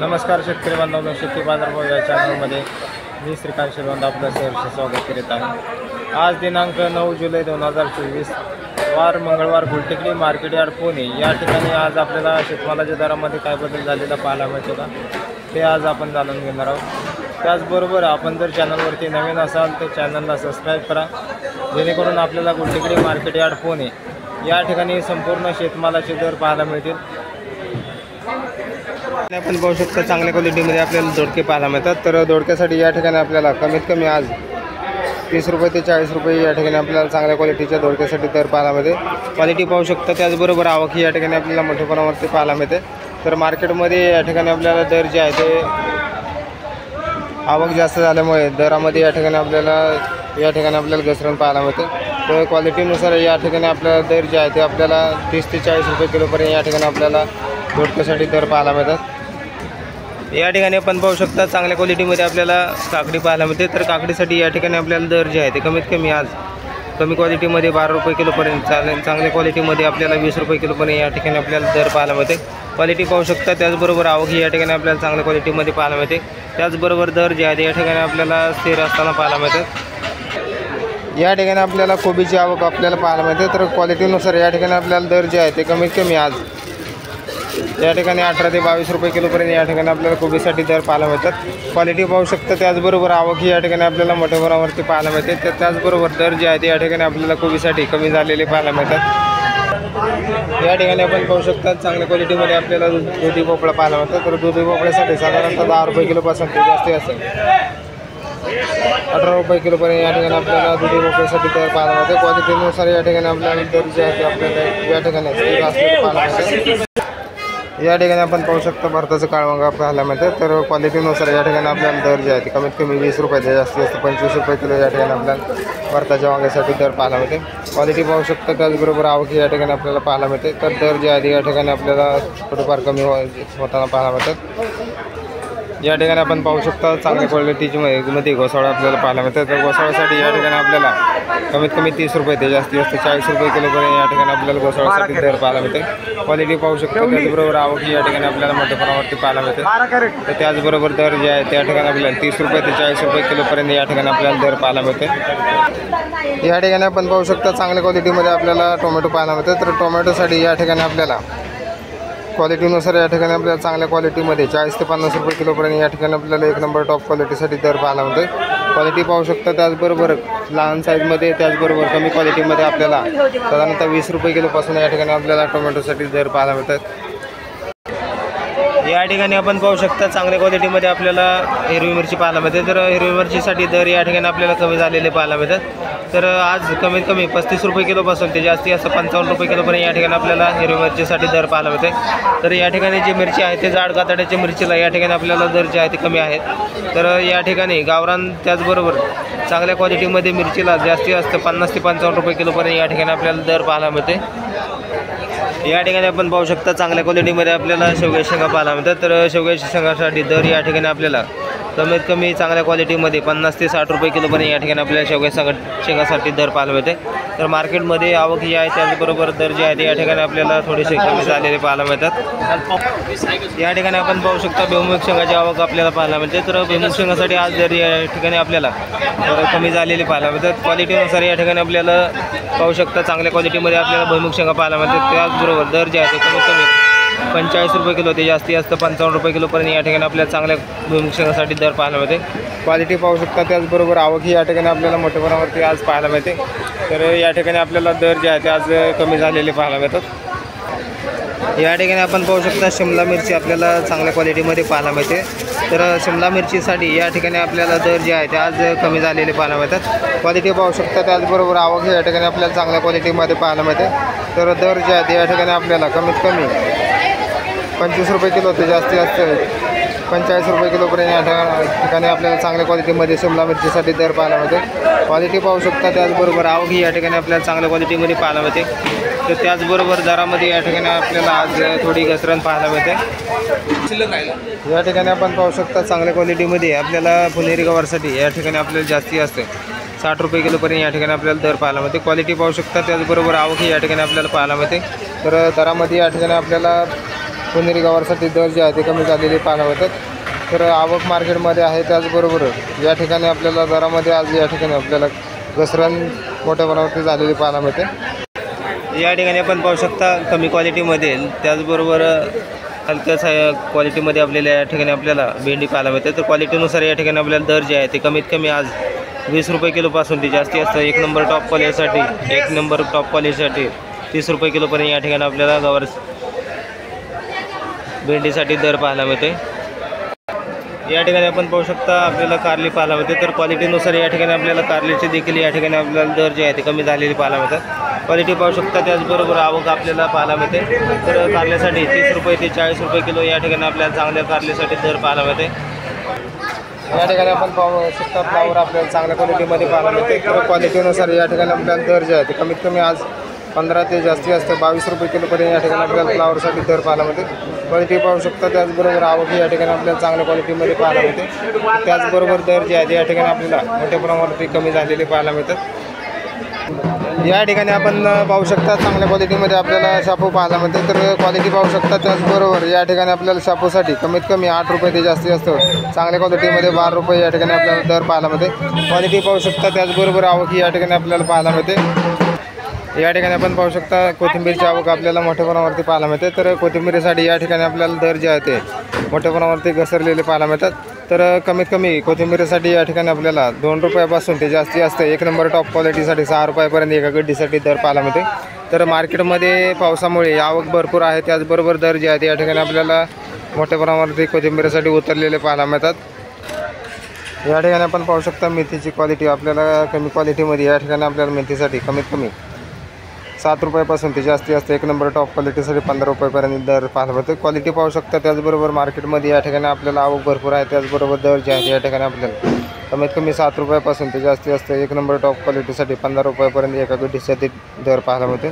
नमस्कार शेतकरी बांधवांनो, शेती बाजारभाव या चॅनलमध्ये मी श्रीकांत शिरवंत आपलं सहर्ष स्वागत करीत आहे। आज दिनांक 9 जुलै 2024 वार मंगळवार गुलटेकडी मार्केट यार्ड पुणे या ठिकाणी आज आपल्याला शेतमालाच्या दरामध्ये काय बदल झालेला पाहायला मिळतो का ते आज आपण जाणून घेणार आहोत। त्याचबरोबर आपण जर चॅनलवरती नवीन असाल तर चॅनलला सबस्क्राईब करा, जेणेकरून आपल्याला गुलटेकडी मार्केट यार्ड पुणे या ठिकाणी संपूर्ण शेतमालाचे दर पाहायला मिळतील। आपण पाहू शकतो चांगल्या क्वालिटीमध्ये आपल्याला दोडके पाहायला मिळतात। तर दोडक्यासाठी या ठिकाणी आपल्याला कमीत कमी आज 30 रुपये ते 40 रुपये या ठिकाणी आपल्याला चांगल्या क्वालिटीच्या दोडक्यासाठी दर पाहायला मिळते। क्वालिटी पाहू शकता, त्याचबरोबर आवक या ठिकाणी आपल्याला मोठ्या प्रमाणावरती पाहायला मिळते। तर मार्केटमध्ये या ठिकाणी आपल्याला दर जे आहे ते आवक जास्त झाल्यामुळे दरामध्ये या ठिकाणी आपल्याला घसरण पाहायला मिळते। तर क्वालिटीनुसार या ठिकाणी आपल्याला दर जे आहे ते आपल्याला 30 ते 40 रुपये किलोपर्यंत या ठिकाणी आपल्याला दोडक्यासाठी दर पाहायला मिळतात। या ठिकाणी आपण पाहू शकता चांगल्या क्वालिटीमध्ये आपल्याला काकडी पाहायला मिळते। तर काकडीसाठी या ठिकाणी आपल्याला दर जे आहे ते कमीत कमी आज कमी क्वालिटीमध्ये 12 रुपये किलोपर्यंत चांगल्या क्वालिटीमध्ये आपल्याला 20 रुपये किलोपर्यंत या ठिकाणी आपल्याला दर पाहायला मिळते। क्वालिटी पाहू शकता, त्याचबरोबर आवक या ठिकाणी आपल्याला चांगल्या क्वालिटीमध्ये पाहायला मिळते। त्याचबरोबर दर जे आहे या ठिकाणी आपल्याला स्थिर असताना पाहायला मिळतात। या ठिकाणी आपल्याला कोबीची आवक आपल्याला पाहायला मिळते। तर क्वालिटीनुसार या ठिकाणी आपल्याला दर जे आहे ते कमीत कमी आज या ठिकाणी 18 ते 22 रुपये किलोपर्यंत या ठिकाणी आपल्याला कोबीसाठी दर पाहायला मिळतात। क्वालिटी पाहू शकता, त्याचबरोबर आवक या ठिकाणी आपल्याला मोठ्या प्रमाणावरती पाहायला मिळते। त्याचबरोबर दर जे आहे ते या ठिकाणी आपल्याला कोबीसाठी कमी झालेले पाहायला मिळतात। या ठिकाणी आपण पाहू शकता चांगल्या क्वालिटीमध्ये आपल्याला दुधी भोपळा पाहायला मिळतात। तर दुधी भोपळ्यासाठी साधारणतः 10 रुपये किलोपासून ते जास्ती असेल 18 रुपये किलोपर्यंत या ठिकाणी आपल्याला दुधी भोपळ्यासाठी दर पाहायला मिळते। क्वालिटीनुसार या ठिकाणी आपल्याला दर जे आहे ते आपल्याला या ठिकाणी स्थिर असलेले पाहायला मिळते। या ठिकाणी आपण पाहू शकता भारताचं काळवंगा पाहायला मिळतं। तर क्वालिटीनुसार या ठिकाणी आपल्याला दर जे आहे ते कमीत कमी 20 रुपये ते जास्तीत जास्त 25 रुपये किलो या ठिकाणी आपल्याला भारताच्या वांग्यासाठी दर पाहायला मिळते। क्वालिटी पाहू शकता, त्याचबरोबर आवक या ठिकाणी आपल्याला पाहायला मिळते। तर दर जे आहे या ठिकाणी आपल्याला थोडेफार कमी होताना पाहायला मिळतात। या ठिकाणी आपण पाहू शकता चांगल्या क्वालिटीमध्ये घोसाळा आपल्याला पाहायला मिळतात। तर घोसाळ्यासाठी या ठिकाणी आपल्याला कमीत कमी 30 रुपये ते जास्तीत जास्त 40 रुपये किलोपर्यंत या ठिकाणी आपल्याला घोसाळ्यासाठी दर पाहायला मिळते। क्वालिटी पाहू शकता, त्याचबरोबर आवक या ठिकाणी आपल्याला मोठ्या प्रमाणावरती पाहायला मिळते। तर त्याचबरोबर दर जे आहे त्या ठिकाणी आपल्याला 30 रुपये ते 40 रुपये किलोपर्यंत या ठिकाणी आपल्याला दर पाहायला मिळते। या ठिकाणी आपण पाहू शकता चांगल्या क्वालिटीमध्ये आपल्याला टोमॅटो पाहायला मिळते। तर टोमॅटोसाठी या ठिकाणी आपल्याला क्वालिटीनुसार या ठिकाणी आपल्याला चांगल्या क्वालिटीमध्ये 40 ते 50 रुपये किलोपर्यंत या ठिकाणी आपल्याला एक नंबर टॉप क्वालिटीसाठी दर पाहायला मिळते। क्वालिटी पाहू शकता, त्याचबरोबर लहान साईजमध्ये त्याचबरोबर कमी क्वालिटीमध्ये आपल्याला साधारणतः 20 रुपये किलोपासून या ठिकाणी आपल्याला टोमॅटोसाठी दर पाहायला मिळतात। या ठिकाणी आपण पाहू शकता चांगल्या क्वालिटीमध्ये आपल्याला हिरवी मिरची पाहायला मिळते। तर हिरवी मिरचीसाठी दर या ठिकाणी आपल्याला कमी झालेले पाहायला मिळतात। तर आज कमीत कमी 35 रुपये किलोपासून ते जास्तीत जास्त 55 रुपये किलोपर्यंत या ठिकाणी आपल्याला हिरवी मिरचीसाठी दर पाहायला मिळते। तर या ठिकाणी जी मिरची आहे ते जाड कातड्याच्या मिरचीला या ठिकाणी आपल्याला दर जे आहे ते कमी आहेत। तर या ठिकाणी गावरान त्याचबरोबर चांगल्या क्वालिटीमध्ये मिरचीला जास्तीत जास्त 50 ते 55 रुपये किलोपर्यंत या ठिकाणी आपल्याला दर पाहायला मिळते। या ठिकाणी आपण पाहू शकता चांगल्या क्वालिटीमध्ये आपल्याला शेवग्याच्या शेंगा पाहायला मिळतात। तर शेवग्याच्या शेंगासाठी दर या ठिकाणी आपल्याला कमीत कमी चांगल्या क्वालिटीमध्ये 50 ते 60 रुपये किलोपर्यंत या ठिकाणी आपल्याला शेवग्याच्या शेंगासाठी दर पाहायला मिळते। तर मार्केटमध्ये आवक जी आहे त्याचबरोबर दर जे आहे ते या ठिकाणी आपल्याला थोडेसे कमी झालेले पाहायला मिळतात। या ठिकाणी आपण पाहू शकता भुईमुग शेंगाची आवक आपल्याला पाहायला मिळते। तर भुईमुग शेंगासाठी आज दर या ठिकाणी आपल्याला कमी झालेले पाहायला मिळतात। क्वालिटीनुसार या ठिकाणी आपल्याला पाहू शकता चांगल्या क्वालिटीमध्ये आपल्याला भुईमुग शेंगा पाहायला मिळतात। त्याचबरोबर दर जे आहे ते कमीत कमी 45 रुपये किलो ते जास्तीत जास्त 55 रुपये किलोपर्यंत या ठिकाणी आपल्याला चांगल्या भुईमुग शेंगासाठी दर पाहायला मिळते। क्वालिटी पाहू शकता, त्याचबरोबर आवक या ठिकाणी आपल्याला मोठ्या प्रमाणावरती आज पाहायला मिळते। तर या ठिकाणी आपल्याला दर जे आहे ते आज कमी झालेले पाहायला मिळतात। या ठिकाणी आपण पाहू शकता शिमला मिरची आपल्याला चांगल्या क्वालिटीमध्ये पाहायला मिळते। तर शिमला मिरचीसाठी या ठिकाणी आपल्याला दर जे आहे ते आज कमी झालेले पाहायला मिळतात। क्वालिटी पाहू शकता, त्याचबरोबर आवक या ठिकाणी आपल्याला चांगल्या क्वालिटीमध्ये पाहायला मिळते। तर दर जे आहे ते या ठिकाणी आपल्याला कमीत कमी 25 रुपये किलो ते जास्तीत जास्त 45 रुपये किलोपर्यंत या ठिकाणी आपल्याला चांगल्या क्वालिटीमध्ये शिमला मिरचीसाठी दर पाहायला मिळते। क्वालिटी पाहू शकता, त्याचबरोबर आवक या ठिकाणी आपल्याला चांगल्या क्वालिटीमध्ये पाहायला मिळते। तर त्याचबरोबर दरामध्ये या ठिकाणी आपल्याला आज थोडी घसरण पाहायला मिळते। या ठिकाणी आपण पाहू शकता चांगल्या क्वालिटीमध्ये आपल्याला पुणेरी गवारसाठी या ठिकाणी आपल्याला जास्ती असते 60 रुपये किलोपर्यंत या ठिकाणी आपल्याला दर पाहायला मिळते। क्वालिटी पाहू शकता, त्याचबरोबर आवक या ठिकाणी आपल्याला पाहायला मिळते। तर दरामध्ये या ठिकाणी आपल्याला पुणेरी गवारसाठी दर जे आहे ते कमी झालेले पाहायला मिळतात. तर आवक मार्केटमध्ये आहे. त्याचबरोबर या ठिकाणी आपल्याला दरामध्ये आज या ठिकाणी आपल्याला घसरण मोठ्या प्रमाणावरती झालेली पाहायला मिळते. या ठिकाणी आपण पाहू शकता कमी क्वालिटीमध्ये, त्याचबरोबर हलक्याच क्वालिटीमध्ये आपल्याला या ठिकाणी आपल्याला भेंडी पाहायला मिळते. तर क्वालिटीनुसार या ठिकाणी आपल्याला दर जे आहे ते कमीत कमी आज 20 रुपये किलोपासून ते जास्तीत जास्त एक नंबर टॉप क्वालिटीसाठी 30 रुपये किलोपर्यंत या ठिकाणी आपल्याला गवार भेंडीसाठी दर पाहायला मिळते. या ठिकाणी आपण पाहू शकता आपल्याला कारली पाहायला मिळते. तर क्वालिटीनुसार या ठिकाणी आपल्याला कारलीचे देखील या ठिकाणी आपल्याला दर जे आहे ते कमी झालेले पाहायला मिळतात. क्वालिटी पाहू शकता. त्याचबरोबर आवक आपल्याला पाहायला मिळते. तर कारल्यासाठी 30 रुपये ते 40 रुपये किलो या ठिकाणी आपल्याला चांगल्या कारल्यासाठी दर पाहायला मिळते. या ठिकाणी आपण पाहू शकता फ्लावर आपल्याला चांगल्या क्वालिटीमध्ये पाहायला मिळते. तर क्वालिटीनुसार या ठिकाणी आपल्याला दर जे आहे ते कमीत कमी आज 15 ते जास्तीत जास्त 22 रुपये किलोपर्यंत या ठिकाणी आपल्याला फ्लावरसाठी दर पाहायला मिळते. क्वालिटी पाहू शकता. त्याचबरोबर आवक या ठिकाणी आपल्याला चांगल्या क्वालिटीमध्ये पाहायला मिळते. त्याचबरोबर दर जे आहे ते या ठिकाणी आपल्याला मोठ्या प्रमाणावरती कमी झालेले पाहायला मिळतात. या ठिकाणी आपण पाहू शकता चांगल्या क्वालिटीमध्ये आपल्याला शापू पाहायला मिळते. तर क्वालिटी पाहू शकता. त्याचबरोबर या ठिकाणी आपल्याला शापूसाठी कमीत कमी 8 रुपये ते जास्तीत जास्त चांगल्या क्वालिटीमध्ये 12 रुपये या ठिकाणी आपल्याला दर पाहायला मिळते. क्वालिटी पाहू शकता. त्याचबरोबर आवक या ठिकाणी आपल्याला पाहायला मिळते. या ठिकाणी आपण पाहू शकता कोथिंबीरची आवक आपल्याला मोठ्या प्रमाणावरती पाहायला मिळते. तर कोथिंबीरीसाठी या ठिकाणी आपल्याला दर जे आहे ते मोठ्या प्रमाणावरती घसरलेले पाहायला मिळतात. तर कमीत कमी कोथिंबीरीसाठी या ठिकाणी आपल्याला 2 रुपयापासून ते जास्तीत जास्त एक नंबर टॉप क्वालिटीसाठी 6 रुपयापर्यंत एका गड्डीसाठी दर पाहायला मिळते. तर मार्केटमध्ये पावसामुळे आवक भरपूर आहे. त्याचबरोबर दर जे आहे ते या ठिकाणी आपल्याला मोठ्या प्रमाणावरती कोथिंबीरीसाठी उतरलेले पाहायला मिळतात. या ठिकाणी आपण पाहू शकता मेथीची क्वालिटी आपल्याला कमी क्वालिटीमध्ये या ठिकाणी आपल्याला मेथीसाठी कमीत कमी 7 रुपयापासून ते जास्तीत जास्त एक नंबर टॉप क्वालिटीसाठी 15 रुपयापर्यंत दर पाहायला मिळतो. क्वालिटी पाहू शकता. त्याचबरोबर मार्केटमध्ये या ठिकाणी आपल्याला आवक भरपूर आहे. त्याचबरोबर दर जे आहे या ठिकाणी आपल्याला कमीत कमी 7 रुपयापासून ते जास्तीत जास्त एक नंबर टॉप क्वालिटीसाठी 15 रुपयापर्यंत एका गड्डीसाठी दर पाहायला मिळते.